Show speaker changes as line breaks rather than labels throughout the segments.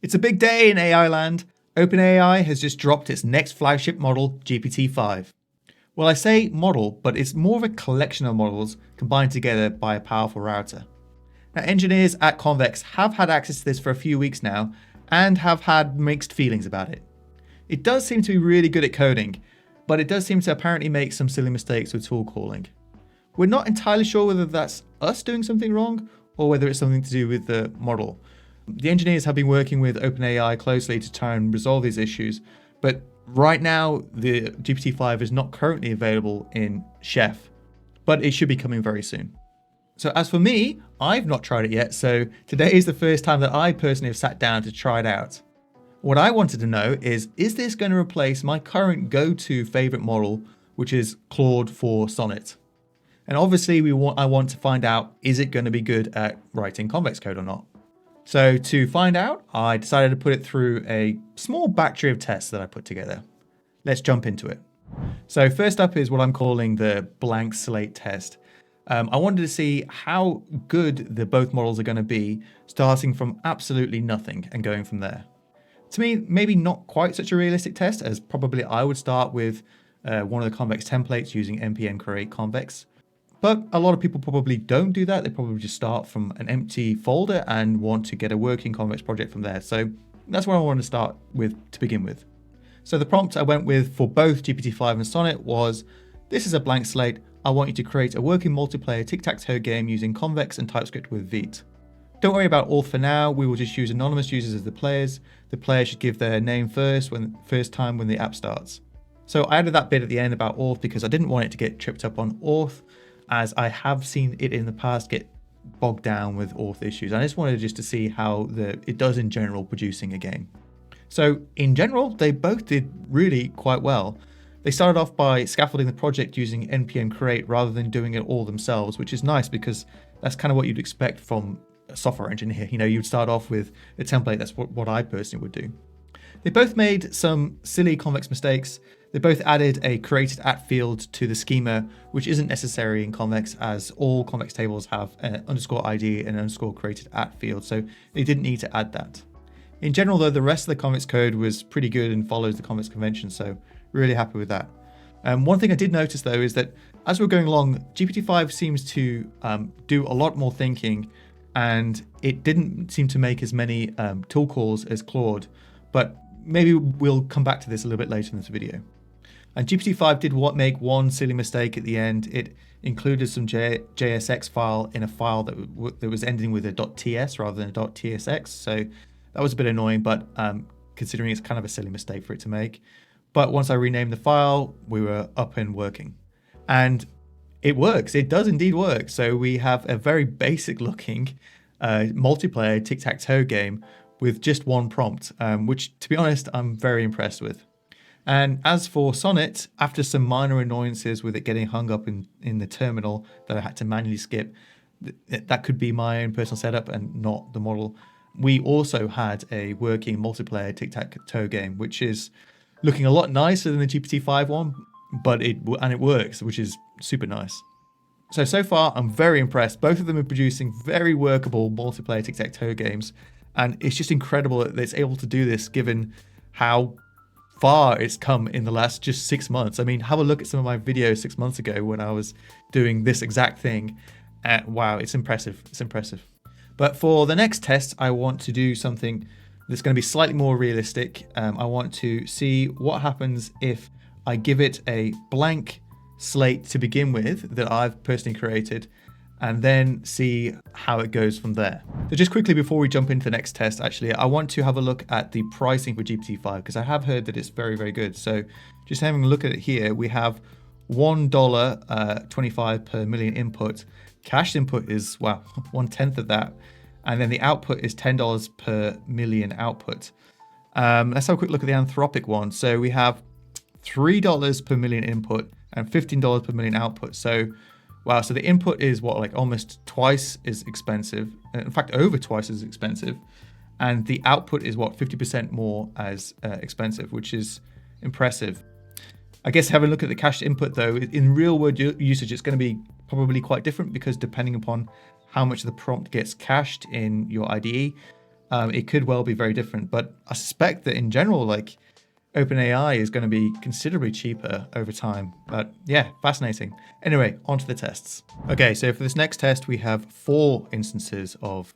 It's a big day in AI land. OpenAI has just dropped its next flagship model, GPT-5. Well, I say model, but it's more of a collection of models combined together by a powerful router. Now, engineers at Convex have had access to this for a few weeks now and have had mixed feelings about it. It does seem to be really good at coding, but it does seem to apparently make some silly mistakes with tool calling. We're not entirely sure whether that's us doing something wrong or whether it's something to do with the model. The engineers have been working with OpenAI closely to try and resolve these issues, but right now the GPT-5 is not currently available in Chef, but it should be coming very soon. So as for me, I've not tried it yet, so today is the first time that I personally have sat down to try it out. What I wanted to know is this going to replace my current go-to favorite model, which is Claude for Sonnet? And obviously I want to find out, is it going to be good at writing Convex code or not? So to find out, I decided to put it through a small battery of tests that I put together. Let's jump into it. So first up is what I'm calling the blank slate test. I wanted to see how good the both models are going to be, starting from absolutely nothing and going from there. To me, maybe not quite such a realistic test, as probably I would start with one of the Convex templates using npm create convex. But a lot of people probably don't do that. They probably just start from an empty folder and want to get a working Convex project from there. So that's where I wanted to start with to begin with. So the prompt I went with for both GPT-5 and Sonnet was, this is a blank slate. I want you to create a working multiplayer tic-tac-toe game using Convex and TypeScript with Vite. Don't worry about auth for now. We will just use anonymous users as the players. The player should give their name first time when the app starts. So I added that bit at the end about auth because I didn't want it to get tripped up on auth, as I have seen it in the past get bogged down with auth issues. I just wanted to see how it does in general producing a game. So in general, they both did really quite well. They started off by scaffolding the project using npm create rather than doing it all themselves, which is nice because that's kind of what you'd expect from a software engineer. You know, you'd start off with a template. That's what I personally would do. They both made some silly Convex mistakes. They both added a created at field to the schema, which isn't necessary in Convex, as all Convex tables have an underscore ID and an underscore created at field, so they didn't need to add that. In general, though, the rest of the Convex code was pretty good and follows the Convex convention, so really happy with that. One thing I did notice, though, is that as we're going along, GPT-5 seems to do a lot more thinking, and it didn't seem to make as many tool calls as Claude, but maybe we'll come back to this a little bit later in this video. And GPT-5 did make one silly mistake at the end. It included some JSX file in a file that was ending with a .ts rather than a .tsx. So that was a bit annoying, but considering it's kind of a silly mistake for it to make. But once I renamed the file, we were up and working. And it works. It does indeed work. So we have a very basic looking multiplayer tic-tac-toe game with just one prompt, which, to be honest, I'm very impressed with. And as for Sonnet, after some minor annoyances with it getting hung up in the terminal that I had to manually skip, that could be my own personal setup and not the model. We also had a working multiplayer tic-tac-toe game, which is looking a lot nicer than the GPT-5 one, but it works, which is super nice. So far, I'm very impressed. Both of them are producing very workable multiplayer tic-tac-toe games, and it's just incredible that it's able to do this given how far it's come in the last just 6 months. I mean, have a look at some of my videos 6 months ago when I was doing this exact thing. Wow, it's impressive. It's impressive. But for the next test, I want to do something that's going to be slightly more realistic. I want to see what happens if I give it a blank slate to begin with that I've personally created, and then see how it goes from there. So just quickly before we jump into the next test, actually, I want to have a look at the pricing for GPT-5 because I have heard that it's very, very good. So just having a look at it here, we have $1.25 per million input. Cached input is, wow, 1/10 of that. And then the output is $10 per million output. Let's have a quick look at the Anthropic one. So we have $3 per million input and $15 per million output. So wow, so the input is what, like almost twice as expensive. In fact, over twice as expensive. And the output is what, 50% more as expensive, which is impressive. I guess having a look at the cached input though, in real world usage, it's going to be probably quite different because depending upon how much of the prompt gets cached in your IDE, it could well be very different. But I suspect that in general, like OpenAI is going to be considerably cheaper over time. But yeah, fascinating. Anyway, on to the tests. Okay, so for this next test, we have 4 instances of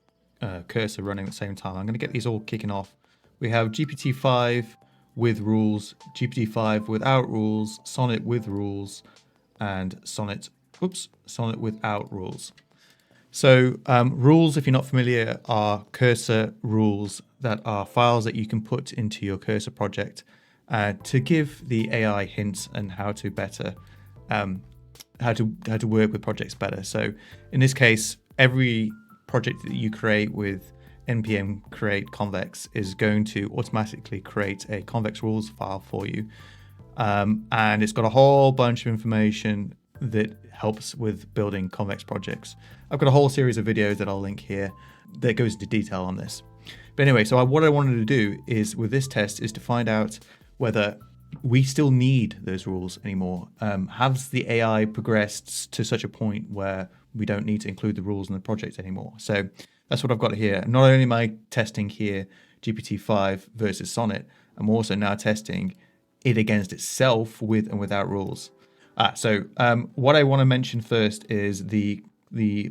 cursor running at the same time. I'm going to get these all kicking off. We have GPT-5 with rules, GPT-5 without rules, Sonnet with rules, and Sonnet without rules. So rules, if you're not familiar, are cursor rules that are files that you can put into your cursor project to give the AI hints and how to better how to work with projects better. So in this case, every project that you create with npm create convex is going to automatically create a convex rules file for you, and it's got a whole bunch of information that helps with building convex projects. I've got a whole series of videos that I'll link here that goes into detail on this. But anyway, so what I wanted to do is with this test is to find out whether we still need those rules anymore. Has the AI progressed to such a point where we don't need to include the rules in the project anymore? So that's what I've got here. Not only am I testing here GPT-5 versus Sonnet, I'm also now testing it against itself with and without rules. So what I want to mention first is the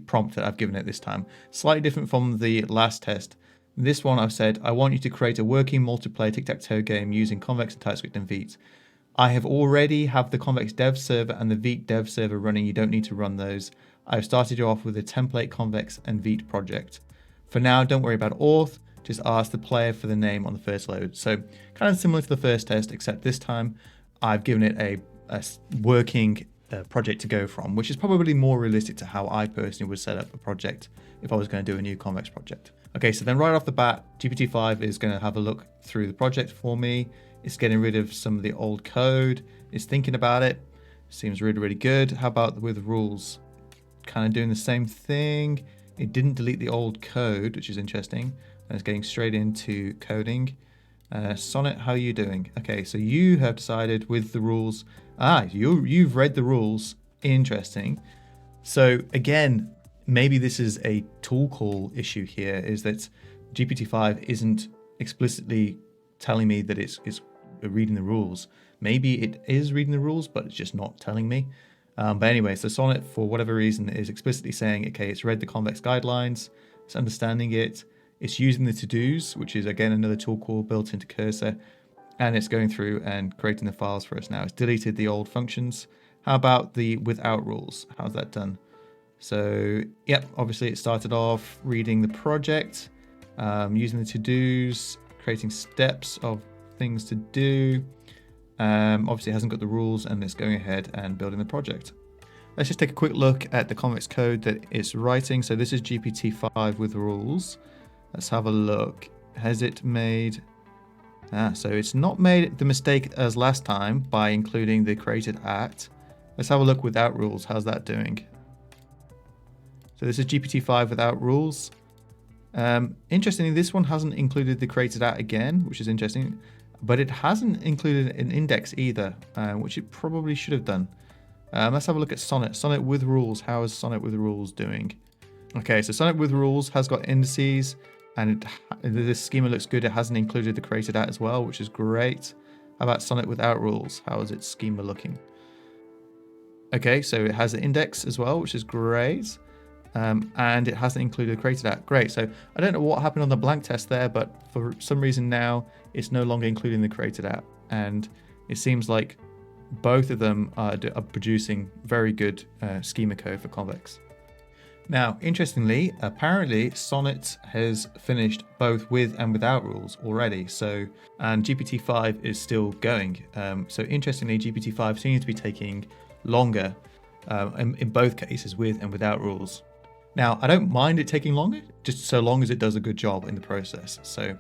prompt that I've given it this time. Slightly different from the last test. This one I've said, I want you to create a working multiplayer tic-tac-toe game using Convex and TypeScript and Vite. I have already have the Convex dev server and the Vite dev server running. You don't need to run those. I've started you off with a template Convex and Vite project. For now, don't worry about auth. Just ask the player for the name on the first load. So kind of similar to the first test, except this time I've given it a working project to go from, which is probably more realistic to how I personally would set up a project if I was going to do a new Convex project. Okay, so then right off the bat, GPT-5 is going to have a look through the project for me. It's getting rid of some of the old code. It's thinking about it. Seems really, really good. How about with rules? Kind of doing the same thing. It didn't delete the old code, which is interesting. And it's getting straight into coding. Sonnet, how are you doing? Okay, so you have decided with the rules. You've read the rules. Interesting. So again, maybe this is a tool call issue here, is that GPT-5 isn't explicitly telling me that it's reading the rules. Maybe it is reading the rules, but it's just not telling me. But anyway, so Sonnet, for whatever reason, is explicitly saying, okay, it's read the Convex guidelines, it's understanding it, it's using the to-dos, which is, again, another tool call built into Cursor, and it's going through and creating the files for us now. It's deleted the old functions. How about the without rules? How's that done? So, yep, obviously it started off reading the project, using the to-dos, creating steps of things to do. Obviously it hasn't got the rules, and it's going ahead and building the project. Let's just take a quick look at the Convex code that it's writing. So this is GPT-5 with rules. Let's have a look. Has it made... so it's not made the mistake as last time by including the created at. Let's have a look without rules. How's that doing? So this is GPT-5 without rules. Interestingly, this one hasn't included the created at again, which is interesting, but it hasn't included an index either, which it probably should have done. Let's have a look at Sonnet. Sonnet with rules. How is Sonnet with rules doing? Okay, so Sonnet with rules has got indices, and this schema looks good. It hasn't included the created at as well, which is great. How about Sonnet without rules? How is its schema looking? Okay, so it has the index as well, which is great. And it hasn't included created at. Great. So I don't know what happened on the blank test there, but for some reason now it's no longer including the created at. And it seems like both of them are producing very good schema code for Convex. Now, interestingly, apparently Sonnet has finished both with and without rules already. So, and GPT-5 is still going. So interestingly, GPT-5 seems to be taking longer in both cases with and without rules. Now, I don't mind it taking longer, just so long as it does a good job in the process. So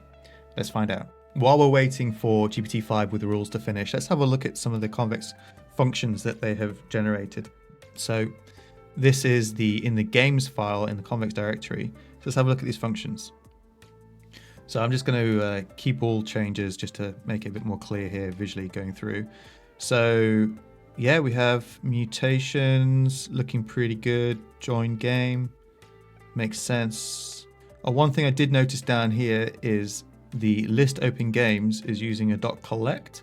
let's find out. While we're waiting for GPT-5 with the rules to finish, let's have a look at some of the Convex functions that they have generated. So this is in the games file in the Convex directory. So let's have a look at these functions. So I'm just going to keep all changes just to make it a bit more clear here visually going through. So yeah, we have mutations looking pretty good. Join game. Makes sense. One thing I did notice down here is the list open games is using a .collect,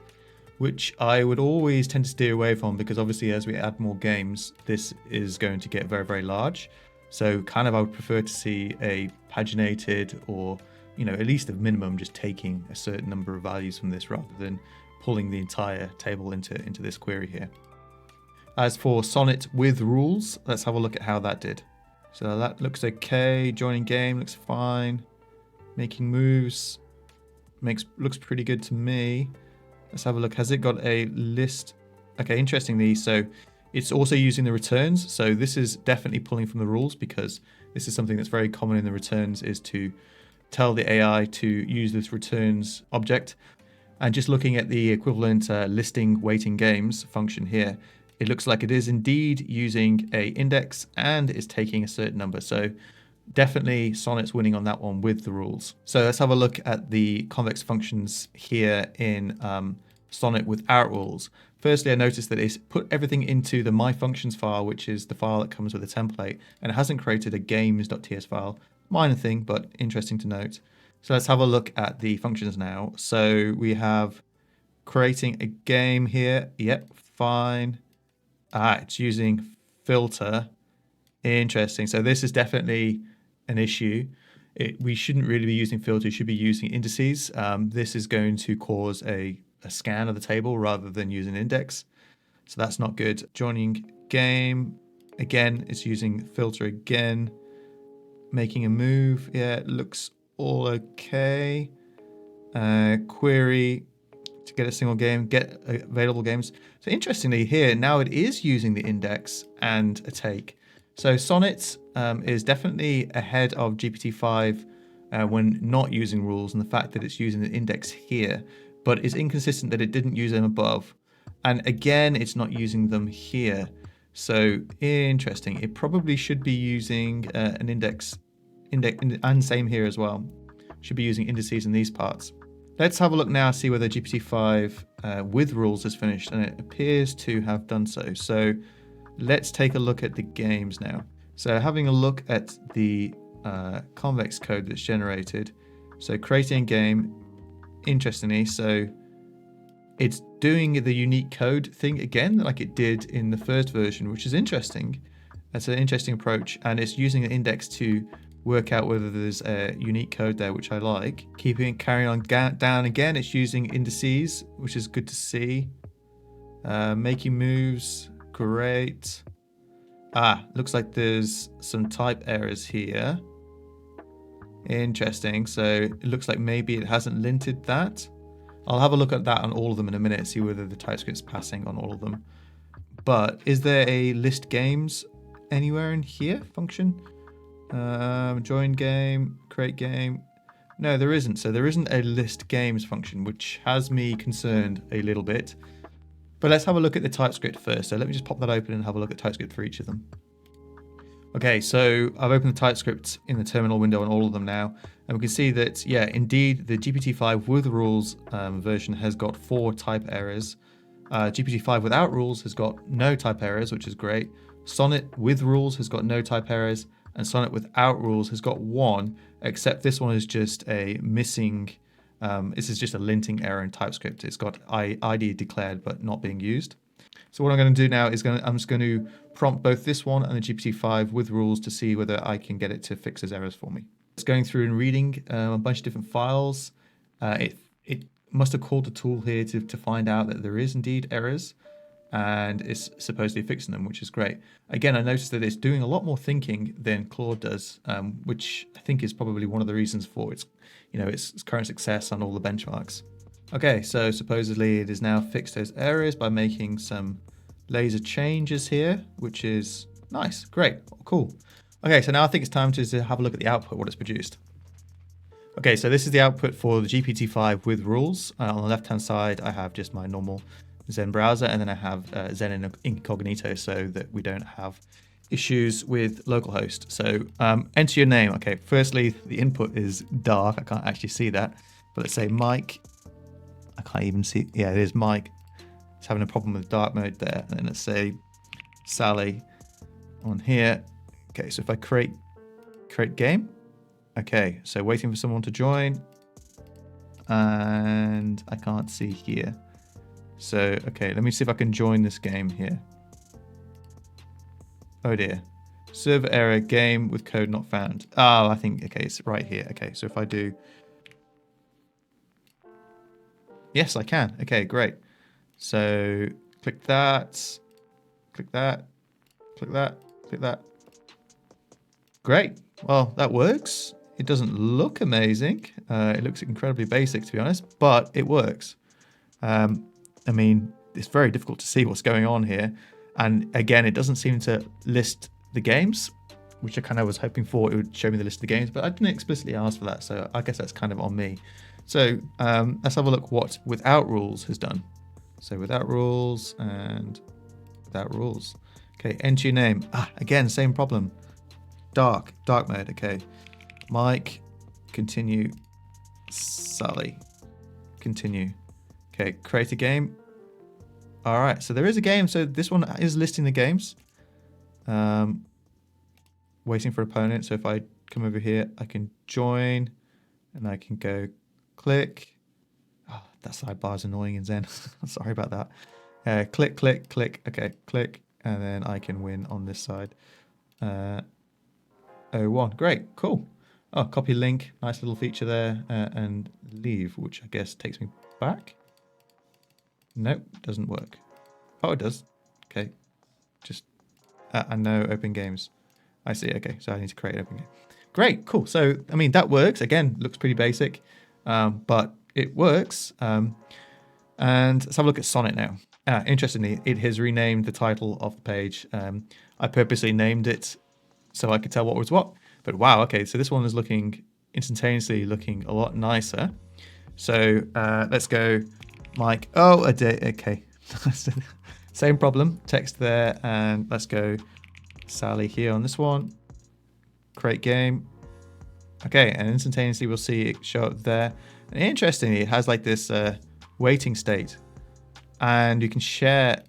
which I would always tend to steer away from because obviously as we add more games, this is going to get very, very large. So kind of I would prefer to see a paginated or, at least a minimum just taking a certain number of values from this rather than pulling the entire table into this query here. As for Sonnet with rules, let's have a look at how that did. So that looks okay. Joining game looks fine. Making moves looks pretty good to me. Let's have a look. Has it got a list? Okay, interestingly, so it's also using the returns. So this is definitely pulling from the rules because this is something that's very common in the returns is to tell the AI to use this returns object. And just looking at the equivalent listing waiting games function here, it looks like it is indeed using a index and is taking a certain number. So definitely Sonnet's winning on that one with the rules. So let's have a look at the convex functions here in Sonnet without rules. Firstly, I noticed that it's put everything into the myfunctions file, which is the file that comes with a template, and it hasn't created a games.ts file. Minor thing, but interesting to note. So let's have a look at the functions now. So we have creating a game here. Yep, fine. It's using filter. Interesting. So this is definitely an issue. We shouldn't really be using filter. We should be using indices. This is going to cause a scan of the table rather than use an index. So that's not good. Joining game. Again, it's using filter again. Making a move. Yeah, it looks all okay. Query to get a single game, get available games. So interestingly here, now it is using the index and a take. So Sonnet is definitely ahead of GPT-5 when not using rules, and the fact that it's using the index here, but it's inconsistent that it didn't use them above. And again, it's not using them here. So interesting. It probably should be using an index, and same here as well. Should be using indices in these parts. Let's have a look now, see whether GPT-5 with rules is finished, and it appears to have done so. So let's take a look at the games now. So having a look at the Convex code that's generated. So creating a game, interestingly, so it's doing the unique code thing again, like it did in the first version, which is interesting. That's an interesting approach, and it's using an index to work out whether there's a unique code there, which I like. Carrying on down again, it's using indices, which is good to see. Making moves, great. Looks like there's some type errors here. Interesting. So it looks like maybe it hasn't linted that. I'll have a look at that on all of them in a minute, see whether the TypeScript's passing on all of them. But is there a list games anywhere in here function? Join game, create game. No, there isn't. So there isn't a list games function, which has me concerned a little bit. But let's have a look at the TypeScript first. So let me just pop that open and have a look at TypeScript for each of them. Okay, so I've opened the TypeScript in the terminal window on all of them now. And we can see that, yeah, indeed, the GPT-5 with rules version has got 4 type errors. GPT-5 without rules has got no type errors, which is great. Sonnet with rules has got no type errors. And Sonnet without rules has got 1, except this one is just a missing, this is just a linting error in TypeScript. It's got ID declared, but not being used. So what I'm going to do now is I'm just going to prompt both this one and the GPT-5 with rules to see whether I can get it to fix those errors for me. It's going through and reading a bunch of different files. It must have called the tool here to find out that there is indeed errors, and it's supposedly fixing them, which is great. Again, I noticed that it's doing a lot more thinking than Claude does, which I think is probably one of the reasons for its current success on all the benchmarks. Okay, so supposedly it has now fixed those errors by making some laser changes here, which is nice, great, cool. Okay, so now I think it's time to have a look at the output, what it's produced. Okay, so this is the output for the GPT-5 with rules. On the left-hand side, I have just my normal Zen browser, and then I have Zen incognito so that we don't have issues with localhost. So enter your name. Okay, firstly, the input is dark. I can't actually see that. But let's say Mike. I can't even see. Yeah, it is Mike. It's having a problem with dark mode there. And then let's say Sally on here. Okay, so if I create game. Okay, so waiting for someone to join. And I can't see here. So, okay, let me see if I can join this game here. Oh dear. Server error, game with code not found. Oh, I think, okay, it's right here. Okay, so if I do... Yes, I can. Okay, great. So, click that, click that, click that, click that. Great. Well, that works. It doesn't look amazing. It looks incredibly basic, to be honest, but it works. I mean, it's very difficult to see what's going on here. And again, it doesn't seem to list the games, which I kind of was hoping for. It would show me the list of the games, but I didn't explicitly ask for that. So I guess that's kind of on me. So let's have a look what without rules has done. So without rules and without rules. Okay, enter your name. Ah, again, same problem. Dark mode. Okay. Mike, continue. Sally, continue. Okay, create a game. All right, so there is a game. So this one is listing the games. Waiting for opponent. So if I come over here, I can join and I can go click. Oh, that sidebar is annoying in Zen. Sorry about that. Click, click, click. Okay, click. And then I can win on this side. 01. Great, cool. Oh, copy link. Nice little feature there. And leave, which I guess takes me back. Nope, doesn't work. Oh, it does. Okay. Just, and no open games. I see. Okay, so I need to create an open game. Great, cool. So, I mean, that works. Again, looks pretty basic, but it works. And let's have a look at Sonnet now. Interestingly, it has renamed the title of the page. I purposely named it so I could tell what was what. But wow, okay, so this one is looking instantaneously looking a lot nicer. So let's go, Mike. Oh, a day. Okay, same problem. Text there, and let's go, Sally here on this one. Create game. Okay, and instantaneously we'll see it show up there. And interestingly, it has like this waiting state, and you can share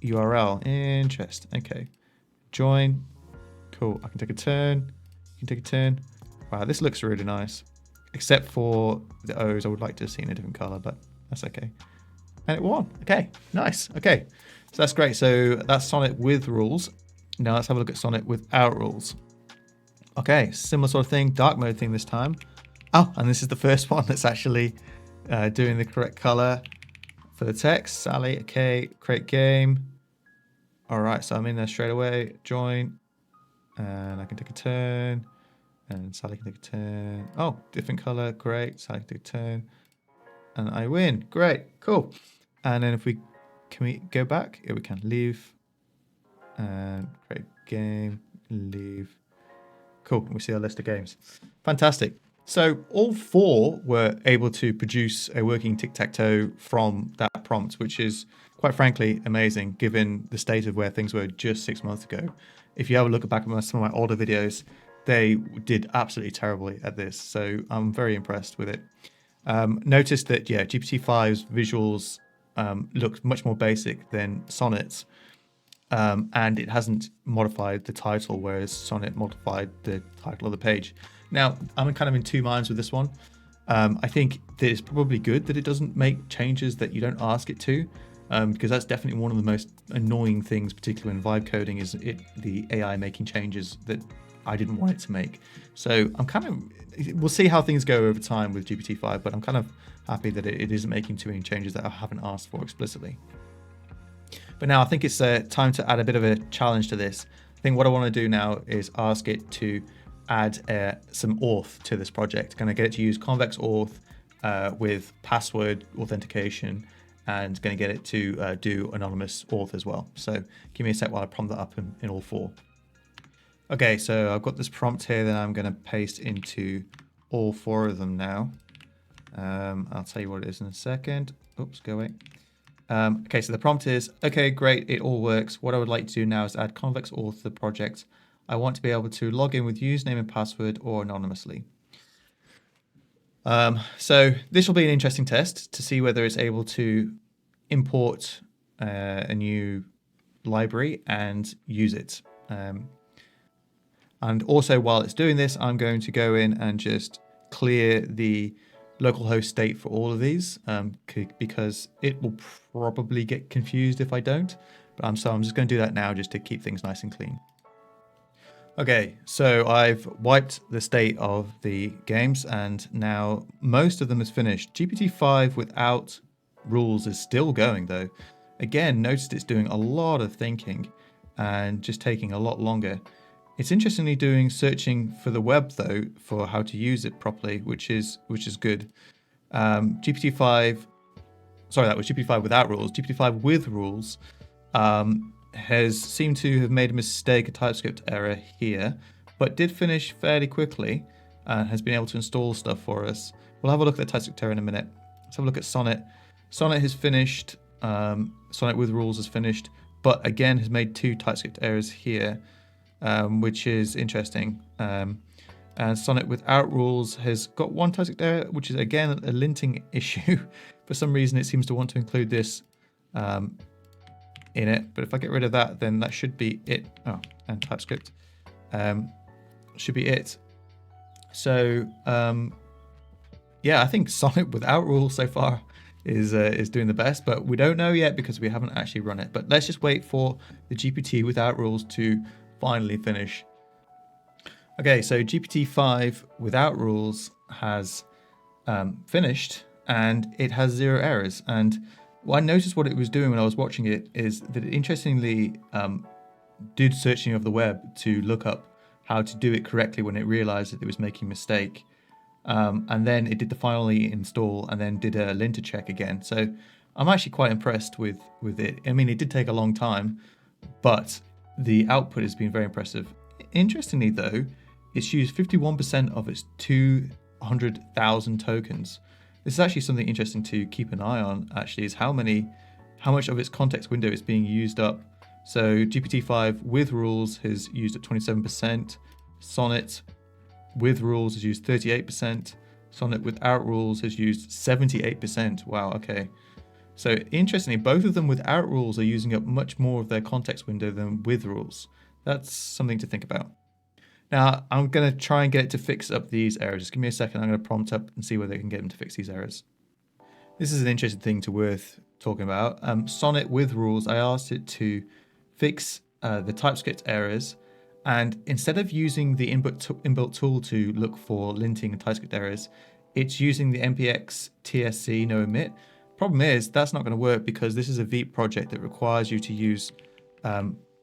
URL. Interesting. Okay, join. Cool. I can take a turn. You can take a turn. Wow, this looks really nice. Except for the O's, I would like to have seen a different color, but that's okay. And it won. Okay, nice. Okay, so that's great. So that's Sonnet with rules. Now let's have a look at Sonnet without rules. Okay, similar sort of thing, dark mode thing this time. Oh, and this is the first one that's actually doing the correct color for the text. Sally, okay, create game. All right, so I'm in there straight away. Join, and I can take a turn, and Sally can take a turn. Oh, different color, great. Sally can take a turn, and I win. Great, cool. And then can we go back? Yeah, we can. Leave, and create game, leave. Cool, we see our list of games. Fantastic. So all four were able to produce a working tic-tac-toe from that prompt, which is quite frankly amazing given the state of where things were just 6 months ago. If you have a look back at some of my older videos, they did absolutely terribly at this. So I'm very impressed with it. Notice that, yeah, GPT-5's visuals look much more basic than Sonnet's. And it hasn't modified the title, whereas Sonnet modified the title of the page. Now, I'm kind of in two minds with this one. I think that it's probably good that it doesn't make changes that you don't ask it to, because that's definitely one of the most annoying things, particularly in vibe coding, is the AI making changes that I didn't want it to make. So we'll see how things go over time with GPT-5, but I'm kind of happy that it isn't making too many changes that I haven't asked for explicitly. But now I think it's time to add a bit of a challenge to this. I think what I want to do now is ask it to add some auth to this project. Going to get it to use Convex auth with password authentication, and going to get it to do anonymous auth as well. So give me a sec while I prompt that up in all four. Okay, so I've got this prompt here that I'm going to paste into all four of them now. I'll tell you what it is in a second. Oops, go away. Okay, so the prompt is, okay, great, it all works. What I would like to do now is add Convex auth to the project. I want to be able to log in with username and password or anonymously. So this will be an interesting test to see whether it's able to import a new library and use it. And also while it's doing this, I'm going to go in and just clear the localhost state for all of these because it will probably get confused if I don't. But I'm just going to do that now just to keep things nice and clean. Okay, so I've wiped the state of the games and now most of them is finished. GPT-5 without rules is still going though. Again, noticed it's doing a lot of thinking and just taking a lot longer. It's interestingly doing searching for the web though for how to use it properly, which is good. GPT-5, sorry, that was GPT-5 without rules. GPT-5 with rules has seemed to have made a mistake, a TypeScript error here, but did finish fairly quickly and has been able to install stuff for us. We'll have a look at the TypeScript error in a minute. Let's have a look at Sonnet. Sonnet has finished, Sonnet with rules has finished, but again has made 2 TypeScript errors here, which is interesting. And Sonnet without rules has got 1 TypeScript error, which is again a linting issue. For some reason, it seems to want to include this in it, but if I get rid of that, then that should be it. Oh, and TypeScript should be it. So yeah, I think Sonnet without rules so far is doing the best, but we don't know yet because we haven't actually run it. But let's just wait for the GPT without rules to finally finish. Okay, so GPT-5 without rules has finished and it has 0 errors. And I noticed what it was doing when I was watching it is that it interestingly did searching of the web to look up how to do it correctly when it realized that it was making a mistake. And then it did the finally install and then did a linter check again. So I'm actually quite impressed with it. I mean, it did take a long time, but the output has been very impressive. Interestingly though, it's used 51% of its 200,000 tokens. This is actually something interesting to keep an eye on, actually, is how much of its context window is being used up. So GPT-5 with rules has used at 27%, Sonnet with rules has used 38%, Sonnet without rules has used 78%. Wow, okay. So interestingly, both of them without rules are using up much more of their context window than with rules. That's something to think about. Now, I'm going to try and get it to fix up these errors. Just give me a second. I'm going to prompt up and see whether I can get them to fix these errors. This is an interesting thing worth talking about. Sonnet with rules, I asked it to fix the TypeScript errors. And instead of using the inbuilt tool to look for linting and TypeScript errors, it's using the npx tsc no omit. Problem is, that's not going to work because this is a Vite project that requires you to use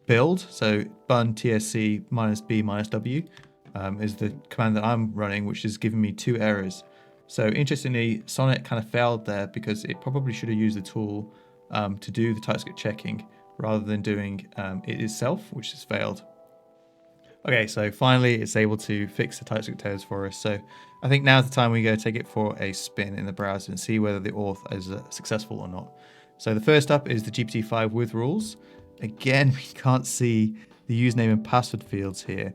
build, so bun tsc -b -w is the command that I'm running, which is giving me 2 errors. So interestingly, Sonnet kind of failed there because it probably should have used the tool to do the TypeScript checking rather than doing it itself, which has failed. Okay, so finally it's able to fix the TypeScript errors for us. So I think now's the time we go take it for a spin in the browser and see whether the auth is successful or not. So the first up is the GPT-5 with rules. Again, we can't see the username and password fields here,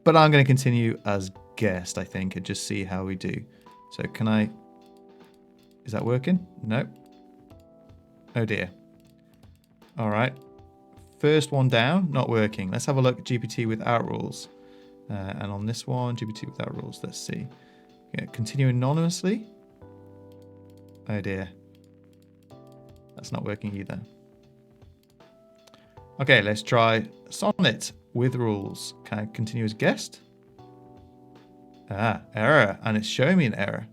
but I'm going to continue as guest, I think, and just see how we do. So is that working? No. Oh dear. All right. First one down, not working. Let's have a look at GPT without rules. And on this one, GPT without rules, let's see. Yeah, continue anonymously. Oh dear. That's not working either. Okay, let's try Sonnet with rules. Can I continue as guest? Error, and it's showing me an error.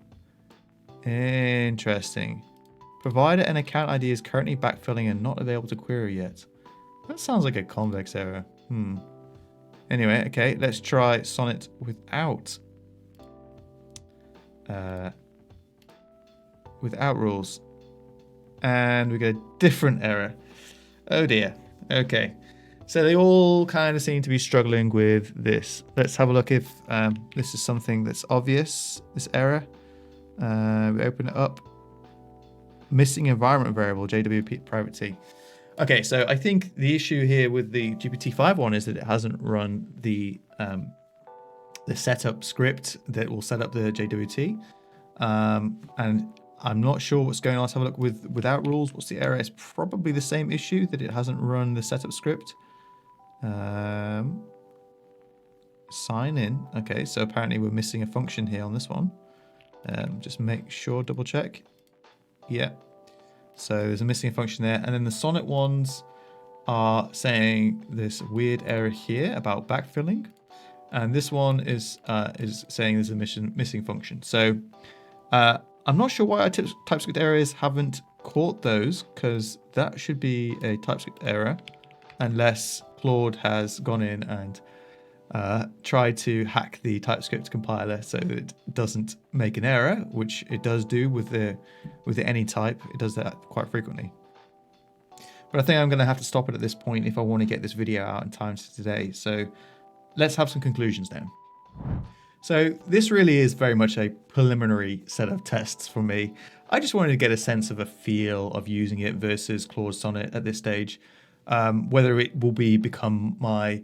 Interesting. Provider and account ID is currently backfilling and not available to query yet. That sounds like a Convex error. Anyway, okay, let's try Sonnet without rules. And we get a different error. Oh dear. Okay, so they all kind of seem to be struggling with this. Let's have a look if this is something that's obvious, this error. We open it up. Missing environment variable, JWP privacy. Okay, so I think the issue here with the GPT-5 one is that it hasn't run the setup script that will set up the JWT. And I'm not sure what's going on. Let's have a look without rules. What's the error? It's probably the same issue that it hasn't run the setup script. sign in. Okay, so apparently we're missing a function here on this one. Just make sure, double check. Yeah. So there's a missing function there. And then the Sonnet ones are saying this weird error here about backfilling. And this one is saying there's a missing function. So I'm not sure why our TypeScript errors haven't caught those, because that should be a TypeScript error, unless Claude has gone in and tried to hack the TypeScript compiler so that it doesn't make an error, which it does do with the any type. It does that quite frequently. But I think I'm going to have to stop it at this point if I want to get this video out in time for today. So let's have some conclusions now. So this really is very much a preliminary set of tests for me. I just wanted to get a sense of a feel of using it versus Claude Sonnet at this stage. Whether it will become my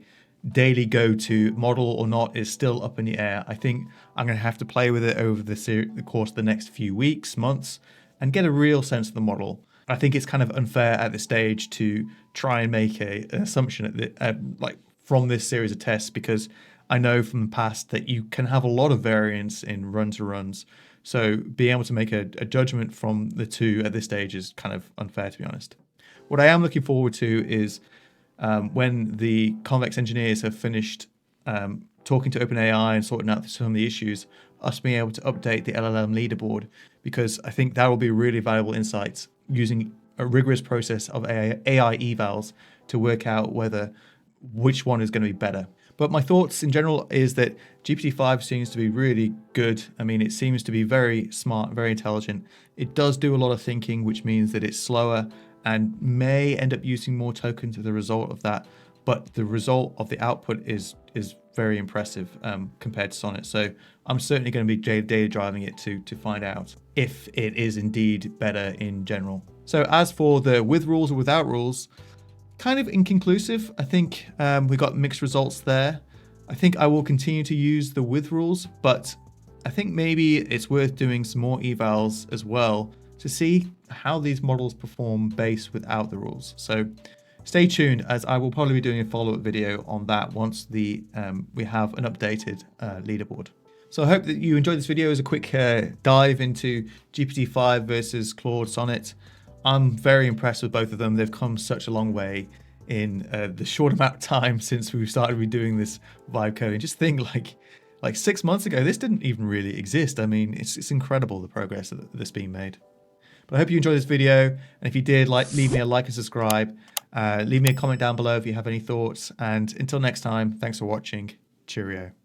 daily go-to model or not is still up in the air. I think I'm going to have to play with it over the course of the next few weeks, months, and get a real sense of the model. I think it's kind of unfair at this stage to try and make an assumption like from this series of tests, because I know from the past that you can have a lot of variance in run-to-runs. So being able to make a judgment from the two at this stage is kind of unfair, to be honest. What I am looking forward to is when the Convex engineers have finished talking to OpenAI and sorting out some of the issues, us being able to update the LLM leaderboard, because I think that will be really valuable insights using a rigorous process of AI evals to work out which one is going to be better. But my thoughts in general is that GPT-5 seems to be really good. I mean, it seems to be very smart, very intelligent. It does do a lot of thinking, which means that it's slower and may end up using more tokens as a result of that. But the result of the output is very impressive compared to Sonnet. So I'm certainly going to be data driving it to find out if it is indeed better in general. So as for the with rules or without rules, kind of inconclusive. I think we got mixed results there. I think I will continue to use the with rules, but I think maybe it's worth doing some more evals as well to see how these models perform base without the rules. So stay tuned, as I will probably be doing a follow-up video on that once we have an updated leaderboard. So I hope that you enjoyed this video as a quick dive into GPT-5 versus Claude Sonnet. I'm very impressed with both of them. They've come such a long way in the short amount of time since we started doing this vibe coding. Just think like 6 months ago, this didn't even really exist. I mean, it's incredible the progress that's being made. But I hope you enjoyed this video. And if you did, leave me a like and subscribe. Leave me a comment down below if you have any thoughts. And until next time, thanks for watching. Cheerio.